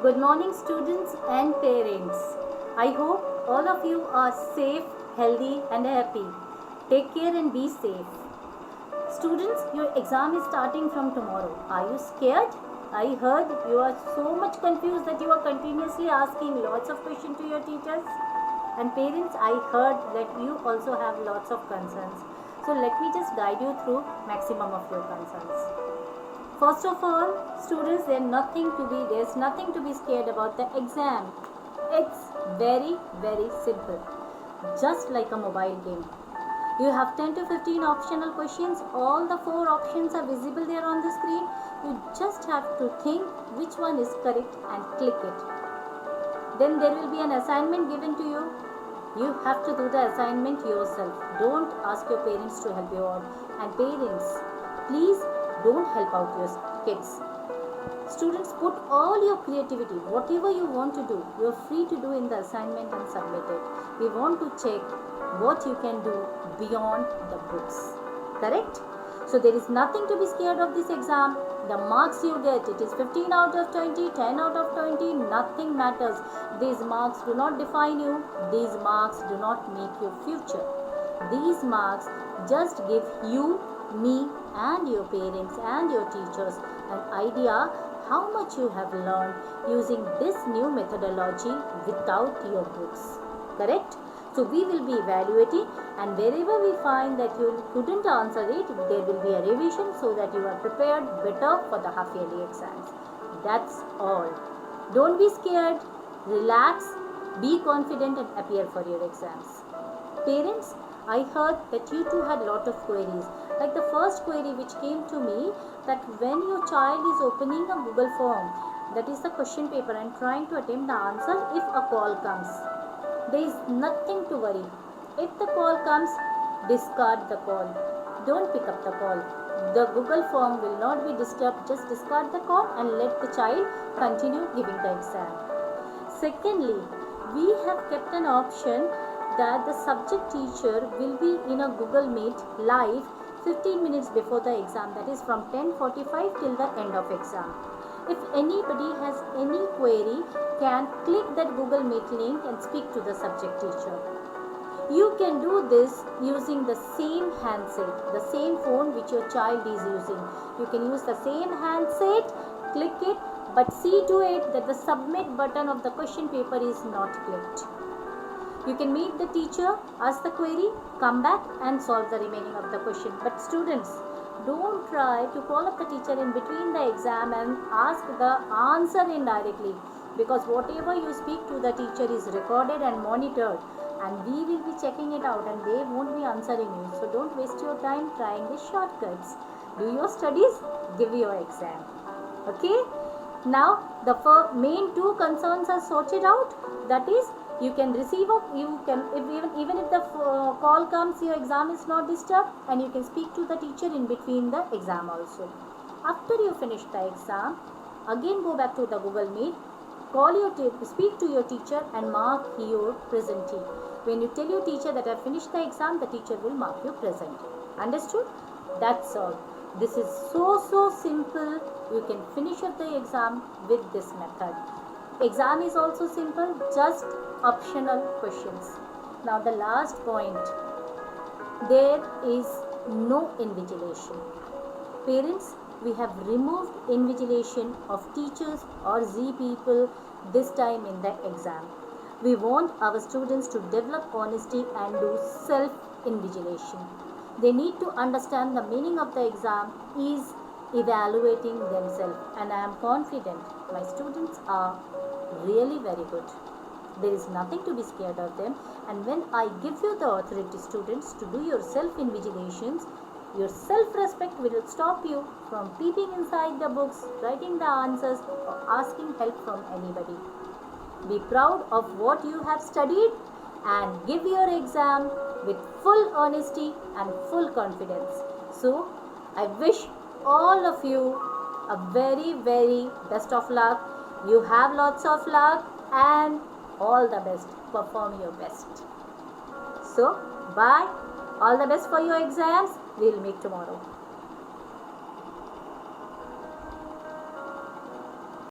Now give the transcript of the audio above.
Good morning, students and parents. I hope all of you are safe, healthy, and happy. Take care and be safe. Students, your exam is starting from tomorrow. Are you scared? I heard you are so much confused that you are continuously asking lots of questions to your teachers. And parents, I heard that you also have lots of concerns. So let me just guide you through maximum of your concerns. First of all, students, there's nothing to be scared about the exam. It's very simple. Just like a mobile game. You have 10 to 15 optional questions. All the 4 options are visible there on the screen. You just have to think which one is correct and click it. Then there will be an assignment given to you. You have to do the assignment yourself. Don't ask your parents to help you out. And parents, please don't help out your kids. Students, put all your creativity, whatever you want to do, you are free to do in the assignment and submit it. We want to check what you can do beyond the books. Correct? So there is nothing to be scared of this exam. The marks you get, it is 15 out of 20, 10 out of 20, nothing matters. These marks do not define you. These marks do not make your future. These marks just give you, me, and your parents and your teachers an idea how much you have learned using this new methodology without your books. Correct? So we will be evaluating, and wherever we find that you couldn't answer it, there will be a revision so that you are prepared better for the half yearly exams. That's all. Don't be scared. Relax. Be confident and appear for your exams. Parents, I heard that you too had lot of queries. Like the first query which came to me, that when your child is opening a Google form, that is the question paper, and trying to attempt the answer if a call comes. There is nothing to worry. If the call comes, discard the call. Don't pick up the call. The Google form will not be disturbed. Just discard the call and let the child continue giving the exam. Secondly, we have kept an option that the subject teacher will be in a Google Meet live 15 minutes before the exam, that is from 10:45 till the end of exam. If anybody has any query, can click that Google Meet link and speak to the subject teacher. You can do this using the same handset, the same phone which your child is using. You can use the same handset, click it, but see to it that the submit button of the question paper is not clicked. You can meet the teacher, ask the query, come back and solve the remaining of the question. But students, don't try to call up the teacher in between the exam and ask the answer indirectly, because whatever you speak to the teacher is recorded and monitored, and we will be checking it out and they won't be answering you. So don't waste your time trying the shortcuts. Do your studies, give your exam. Okay? Now the main 2 concerns are sorted out. That is, you can receive even if the call comes, your exam is not disturbed, and you can speak to the teacher in between the exam also. After you finish the exam, again go back to the Google Meet, speak to your teacher and mark your presentee. When you tell your teacher that I finished the exam, the teacher will mark you present. Understood? That's all. This is so simple. You can finish up the exam with this method. Exam is also simple, just optional questions. Now the last point, there is no invigilation. Parents, we have removed invigilation of teachers or Z people this time in the exam. We want our students to develop honesty and do self-invigilation. They need to understand the meaning of the exam is evaluating themselves, and I am confident my students are really very good. There is nothing to be scared of them, and when I give you the authority, students, to do your self-invigilations, your self-respect will stop you from peeping inside the books, writing the answers, or asking help from anybody. Be proud of what you have studied and give your exam with full honesty and full confidence. So I wish all of you a very best of luck. You have lots of luck and all the best. Perform your best. So bye. All the best for your exams. We'll meet tomorrow.